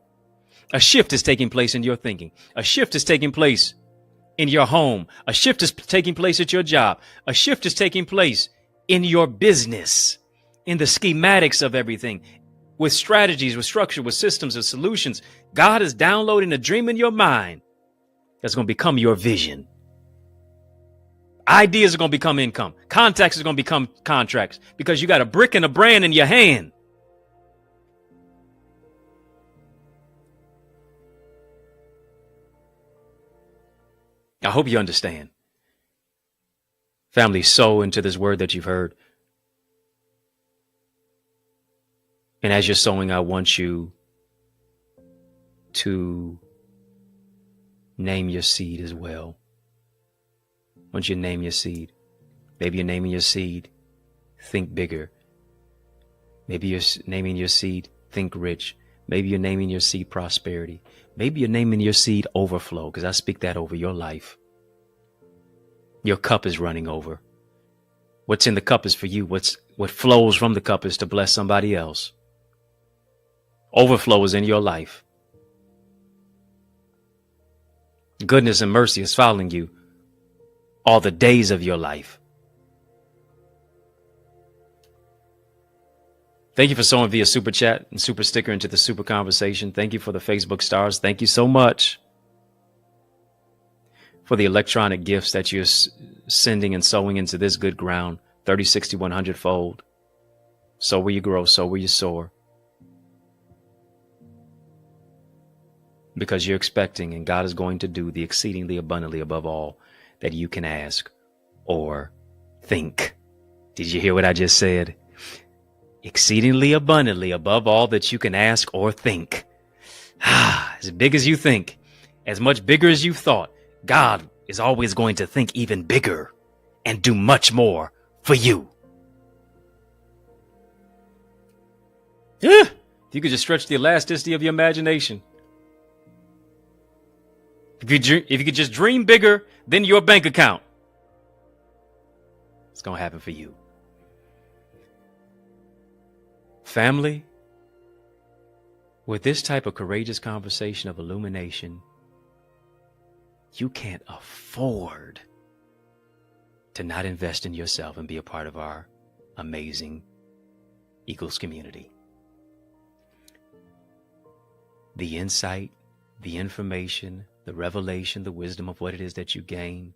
A shift is taking place in your thinking. A shift is taking place in your home. A shift is taking place at your job. A shift is taking place in your business, in the schematics of everything, with strategies, with structure, with systems and solutions. God is downloading a dream in your mind that's going to become your vision. Ideas are going to become income. Contacts are going to become contracts because you got a brick and a brand in your hand. I hope you understand. Family, sow into this word that you've heard. And as you're sowing, I want you to name your seed as well. I want you to name your seed. Maybe you're naming your seed, think bigger. Maybe you're naming your seed, think rich. Maybe you're naming your seed, prosperity. Maybe you're naming your seed, overflow, because I speak that over your life. Your cup is running over. What's in the cup is for you. What flows from the cup is to bless somebody else. Overflow is in your life. Goodness and mercy is following you all the days of your life. Thank you for sewing via super chat and super sticker into the super conversation. Thank you for the Facebook stars. Thank you so much for the electronic gifts that you're sending and sowing into this good ground. 30, 60, 100 fold. So will you grow, so will you soar. Because you're expecting, and God is going to do the exceedingly abundantly above all that you can ask or think. Did you hear what I just said? Exceedingly abundantly above all that you can ask or think. As big as you think, as much bigger as you thought, God is always going to think even bigger and do much more for you. If you could just stretch the elasticity of your imagination. If you could just dream bigger than your bank account, it's going to happen for you. Family, with this type of courageous conversation of illumination, you can't afford to not invest in yourself and be a part of our amazing Eagles community. The insight, the information, the revelation, the wisdom of what it is that you gain,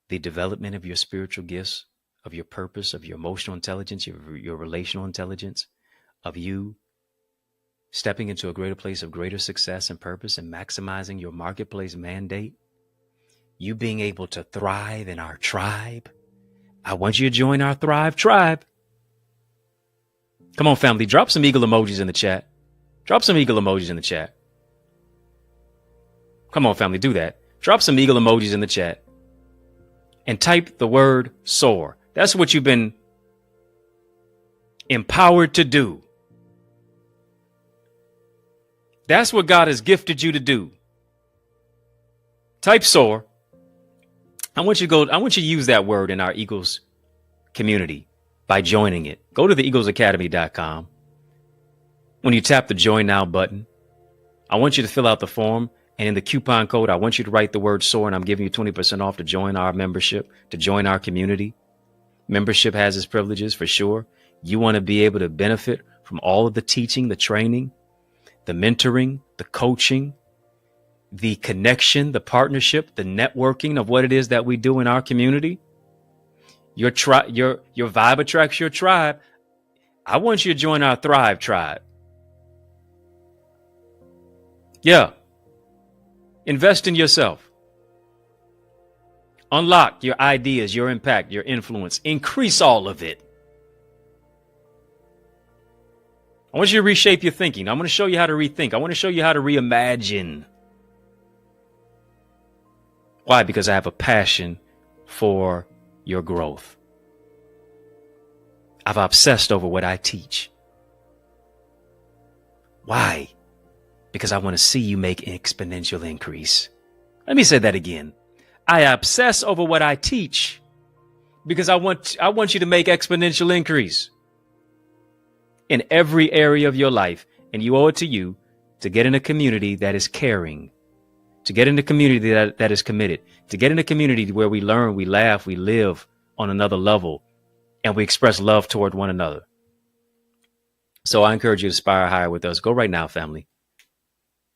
the development of your spiritual gifts, of your purpose, of your emotional intelligence, your relational intelligence, of you stepping into a greater place of greater success and purpose and maximizing your marketplace mandate, you being able to thrive in our tribe. I want you to join our Thrive tribe. Come on, family, drop some eagle emojis in the chat. Drop some eagle emojis in the chat. Come on, family, do that. Drop some eagle emojis in the chat and type the word soar. That's what you've been empowered to do. That's what God has gifted you to do. Type soar. I want you to use that word in our Eagles community by joining it. Go to the eaglesacademy.com. When you tap the join now button, I want you to fill out the form, and in the coupon code, I want you to write the word soar, and I'm giving you 20% off to join our membership, to join our community. Membership has its privileges for sure. You want to be able to benefit from all of the teaching, the training, the mentoring, the coaching, the connection, the partnership, the networking of what it is that we do in our community. Your vibe attracts your tribe. I want you to join our Thrive tribe. Yeah. Invest in yourself. Unlock your ideas, your impact, your influence. Increase all of it. I want you to reshape your thinking. I'm going to show you how to rethink. I want to show you how to reimagine. Why? Because I have a passion for your growth. I've obsessed over what I teach. Why? Because I want to see you make an exponential increase. Let me say that again. I obsess over what I teach because I want you to make exponential increase in every area of your life. And you owe it to you to get in a community that is caring, to get in a community that is committed, to get in a community where we learn, we laugh, we live on another level, and we express love toward one another. So I encourage you to aspire higher with us. Go right now, family.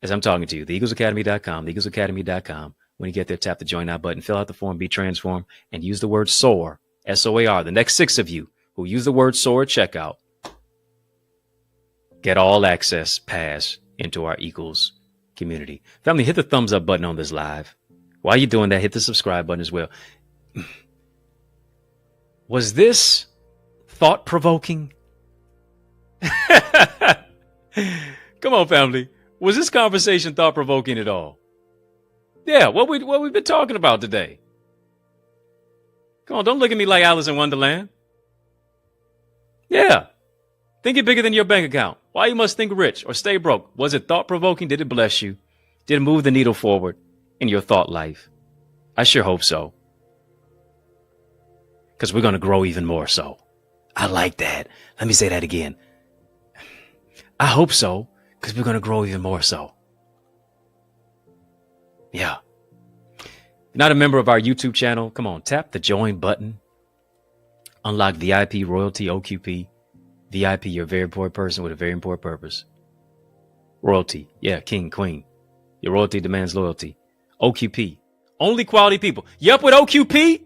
As I'm talking to you, theeaglesacademy.com, theeaglesacademy.com. When you get there, tap the join now button, fill out the form, be transformed, and use the word SOAR, S-O-A-R. The next 6 of you who use the word SOAR at checkout get all access pass into our Eagles community. Family, hit the thumbs up button on this live. While you're doing that, hit the subscribe button as well. Was this thought-provoking? Come on, family. Was this conversation thought-provoking at all? Yeah, what we've been talking about today. Come on, don't look at me like Alice in Wonderland. Yeah. Think it bigger than your bank account. Why you must think rich or stay broke? Was it thought-provoking? Did it bless you? Did it move the needle forward in your thought life? I sure hope so. Because we're going to grow even more so. I like that. Let me say that again. I hope so, because we're going to grow even more so. Yeah. If you're not a member of our YouTube channel, come on, tap the join button. Unlock VIP, royalty, OQP. VIP, you're a very important person with a very important purpose. Royalty, yeah, king, queen. Your royalty demands loyalty. OQP, only quality people. You up with OQP?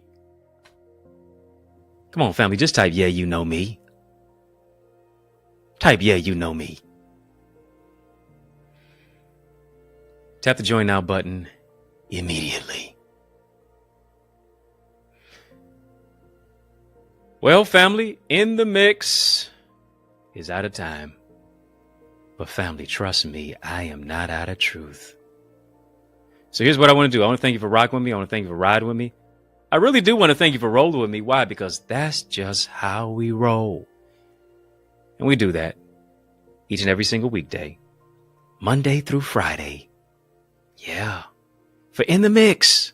Come on, family, just type, yeah, you know me. Type, yeah, you know me. Tap the join now button immediately. Well, family, in the mix is out of time. But family, trust me, I am not out of truth. So here's what I want to do. I want to thank you for rocking with me. I want to thank you for riding with me. I really do want to thank you for rolling with me. Why? Because that's just how we roll. And we do that each and every single weekday, Monday through Friday. Yeah. For In the Mix.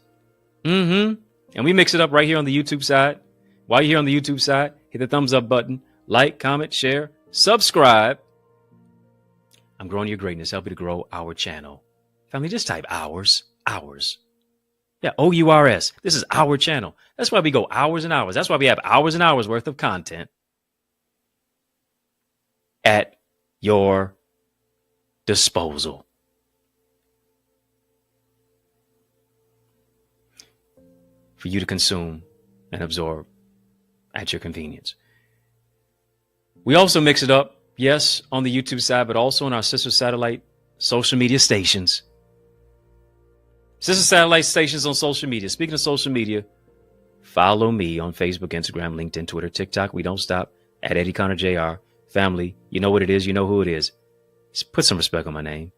And we mix it up right here on the YouTube side. While you're here on the YouTube side, hit the thumbs up button, like, comment, share, subscribe. I'm growing your greatness, help you to grow our channel. Family, just type hours. Yeah, OURS. This is our channel. That's why we go hours and hours. That's why we have hours and hours worth of content at your disposal. For you to consume and absorb at your convenience. We also mix it up, yes, on the YouTube side, but also on our sister satellite social media stations. Sister satellite stations on social media. Speaking of social media, follow me on Facebook, Instagram, LinkedIn, Twitter, TikTok. We don't stop at EddieConnorJr. Family, you know what it is. You know who it is. Just put some respect on my name.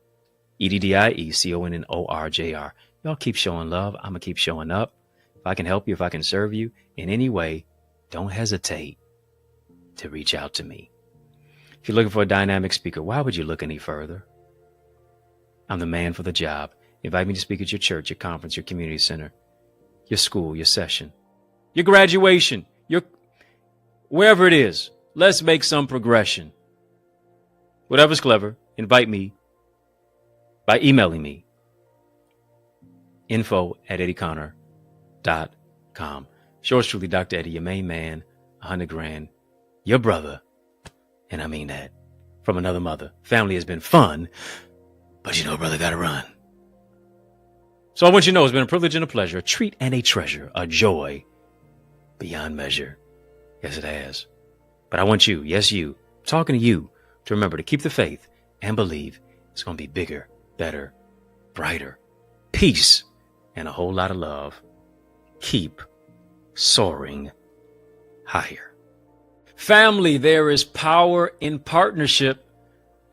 EddieConnorJr. Y'all keep showing love. I'm going to keep showing up. If I can help you, if I can serve you in any way, don't hesitate to reach out to me. If you're looking for a dynamic speaker, why would you look any further? I'm the man for the job. Invite me to speak at your church, your conference, your community center, your school, your session, your graduation, your wherever it is. Let's make some progression. Whatever's clever, invite me by emailing me. info@EddieConnor.com. Yours truly, Dr. Eddie, your main man, 100 grand, your brother, and I mean that, from another mother. Family has been fun, but you know, brother, gotta run. So I want you to know it's been a privilege and a pleasure, a treat and a treasure, a joy beyond measure. Yes, it has. But I want you, yes, you, talking to you, to remember to keep the faith and believe it's going to be bigger, better, brighter, peace, and a whole lot of love. Keep soaring higher. Family, there is power in partnership,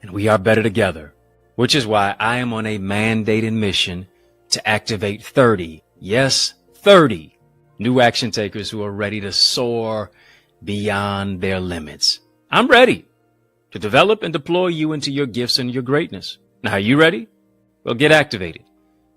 and we are better together, which is why I am on a mandated mission to activate 30, yes, 30 new action takers who are ready to soar beyond their limits. I'm ready to develop and deploy you into your gifts and your greatness. Now, are you ready? Well, get activated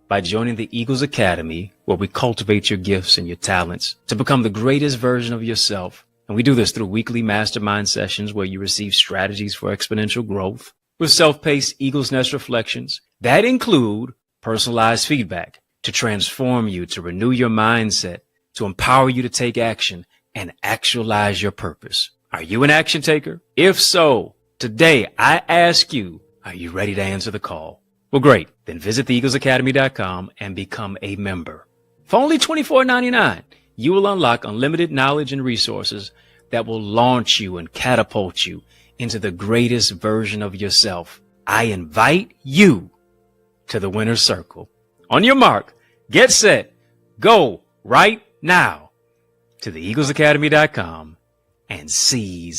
by joining the Eagles Academy, where we cultivate your gifts and your talents to become the greatest version of yourself. And we do this through weekly mastermind sessions where you receive strategies for exponential growth with self-paced Eagles Nest reflections that include personalized feedback to transform you, to renew your mindset, to empower you to take action and actualize your purpose. Are you an action taker? If so, today I ask you, are you ready to answer the call? Well, great. Then visit theeaglesacademy.com and become a member. For only $24.99, you will unlock unlimited knowledge and resources that will launch you and catapult you into the greatest version of yourself. I invite you to the winner's circle. On your mark, get set, go right now to theeaglesacademy.com and seize